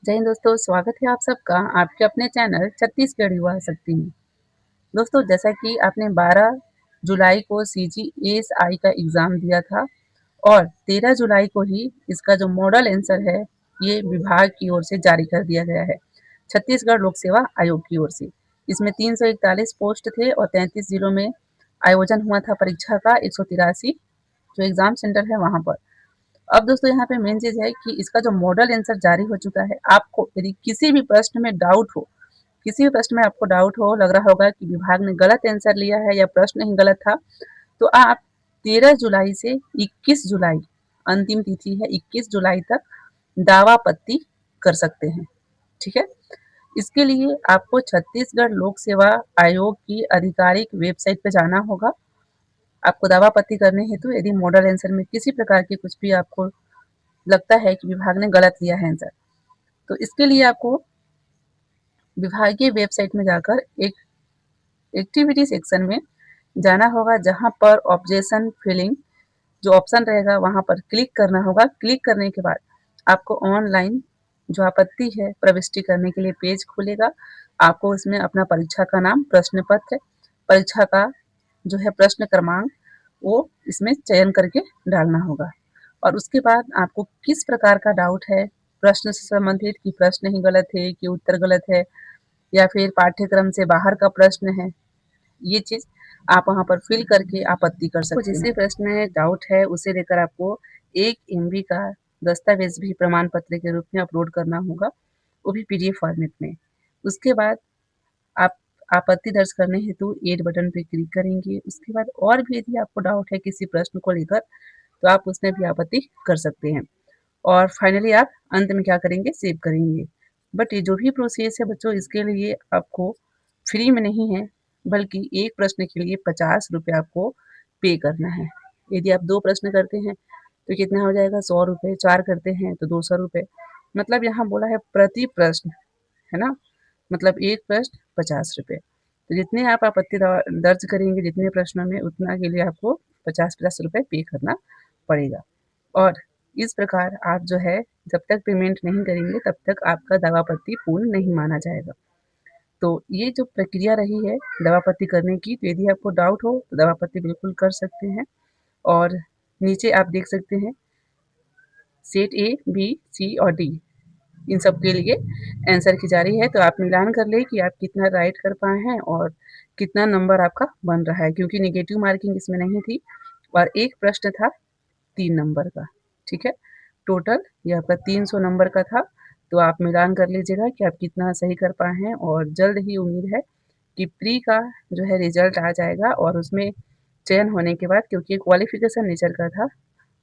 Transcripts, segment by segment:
जय हिंद दोस्तों, स्वागत है आप सबका आपके अपने चैनल छत्तीसगढ़ युवा शक्ति में। दोस्तों, जैसा कि आपने 12 जुलाई को CGSI का एग्ज़ाम दिया था और 13 जुलाई को ही इसका जो मॉडल आंसर है, ये विभाग की ओर से जारी कर दिया गया है, छत्तीसगढ़ लोक सेवा आयोग की ओर से। इसमें 341 पोस्ट थे और 33 जिलों में आयोजन हुआ था परीक्षा का, 183 जो एग्ज़ाम सेंटर है वहाँ पर। अब दोस्तों यहाँ पे मेन चीज़ है कि इसका जो मॉडल आंसर जारी हो चुका है, आपको यदि किसी भी प्रश्न में डाउट हो, किसी भी प्रश्न में आपको डाउट हो, लग रहा होगा कि विभाग ने गलत आंसर लिया है या प्रश्न ही गलत था, तो आप 13 जुलाई से 21 जुलाई, अंतिम तिथि है 21 जुलाई तक दावा आपत्ति कर सकते हैं। ठीक है? इसके लिए आपको छत्तीसगढ़ लोक सेवा आयोग की आधिकारिक वेबसाइट पे जाना होगा। आपको दावा आपत्ति करने हेतु यदि मॉडल आंसर में किसी प्रकार की कुछ भी आपको लगता है कि विभाग ने गलत लिया है आंसर, तो इसके लिए आपको विभागीय वेबसाइट में जाकर एक एक्टिविटी सेक्शन में जाना होगा, जहां पर ऑब्जेक्शन फिलिंग जो ऑप्शन रहेगा वहां पर क्लिक करना होगा। क्लिक करने के बाद आपको ऑनलाइन जो आपत्ति है प्रविष्टि करने के लिए पेज खुलेगा। आपको उसमें अपना परीक्षा का नाम, प्रश्न पत्र, परीक्षा का जो है प्रश्न क्रमांक, वो इसमें चयन करके डालना होगा। और उसके बाद आपको किस प्रकार का डाउट है प्रश्न से संबंधित, कि प्रश्न ही गलत है कि उत्तर गलत है या फिर पाठ्यक्रम से बाहर का प्रश्न है, ये चीज़ आप वहाँ पर फिल करके आपत्ति कर सकते हैं। जिस भी प्रश्न में डाउट है उसे लेकर आपको 1 MB का दस्तावेज भी प्रमाण पत्र के रूप में अपलोड करना होगा, वो भी PDF फॉर्मेट में। उसके बाद आप आपत्ति दर्ज करने हेतु ऐड बटन पे क्लिक करेंगे। उसके बाद और भी यदि आपको डाउट है किसी प्रश्न को लेकर, तो आप उसमें भी आपत्ति कर सकते हैं। और फाइनली आप अंत में क्या करेंगे, सेव करेंगे। बट ये जो भी प्रोसेस है बच्चों, इसके लिए आपको फ्री में नहीं है, बल्कि एक प्रश्न के लिए 50 रुपये आपको पे करना है। यदि आप 2 प्रश्न करते हैं तो कितना हो जाएगा, 100 रुपये, 4 करते हैं तो 200 रुपये। मतलब यहाँ बोला है प्रति प्रश्न, है ना? मतलब एक प्रश्न 50 रुपये। तो जितने आप आपत्ति दर्ज करेंगे जितने प्रश्नों में, उतना के लिए आपको 50-50 रुपये पे करना पड़ेगा। और इस प्रकार आप जो है, जब तक पेमेंट नहीं करेंगे तब तक आपका दावापत्ति पूर्ण नहीं माना जाएगा। तो ये जो प्रक्रिया रही है दावापत्ति करने की, तो यदि आपको डाउट हो तो दावापत्ति बिल्कुल कर सकते हैं। और नीचे आप देख सकते हैं सेट A, B, C और D, इन सब के लिए आंसर की जा रही है। तो आप मिलान कर ले कि आप कितना राइट कर पाए हैं और कितना नंबर आपका बन रहा है, क्योंकि नेगेटिव मार्किंग इसमें नहीं थी और एक प्रश्न था 3 नंबर का। ठीक है? टोटल ये आपका 300 नंबर का था। तो आप मिलान कर लीजिएगा कि आप कितना सही कर पाए हैं, और जल्द ही उम्मीद है कि प्री का जो है रिजल्ट आ जाएगा और उसमें चयन होने के बाद, क्योंकि क्वालिफिकेशन नेचर का था,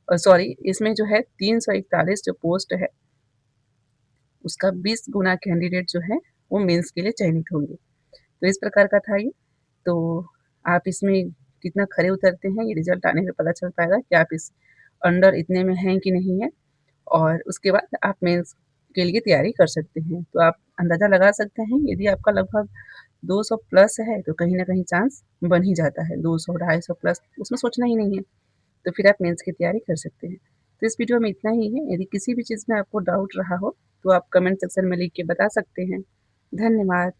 और सॉरी, इसमें जो है 341 जो पोस्ट है उसका 20 गुना कैंडिडेट जो है वो मेंस के लिए चयनित होंगे। तो इस प्रकार का था ये। तो आप इसमें कितना खरे उतरते हैं, ये रिजल्ट आने पे पता चल पाएगा कि आप इस अंडर इतने में हैं कि नहीं है, और उसके बाद आप मेंस के लिए तैयारी कर सकते हैं। तो आप अंदाज़ा लगा सकते हैं, यदि आपका लगभग 200 प्लस है तो कहीं न कहीं चांस बन ही जाता है। 200, 250 प्लस उसमें सोचना ही नहीं है, तो फिर आप मेंस की तैयारी कर सकते हैं। तो इस वीडियो में इतना ही है। यदि किसी भी चीज़ में आपको डाउट रहा हो तो आप कमेंट सेक्शन में लिख के बता सकते हैं। धन्यवाद।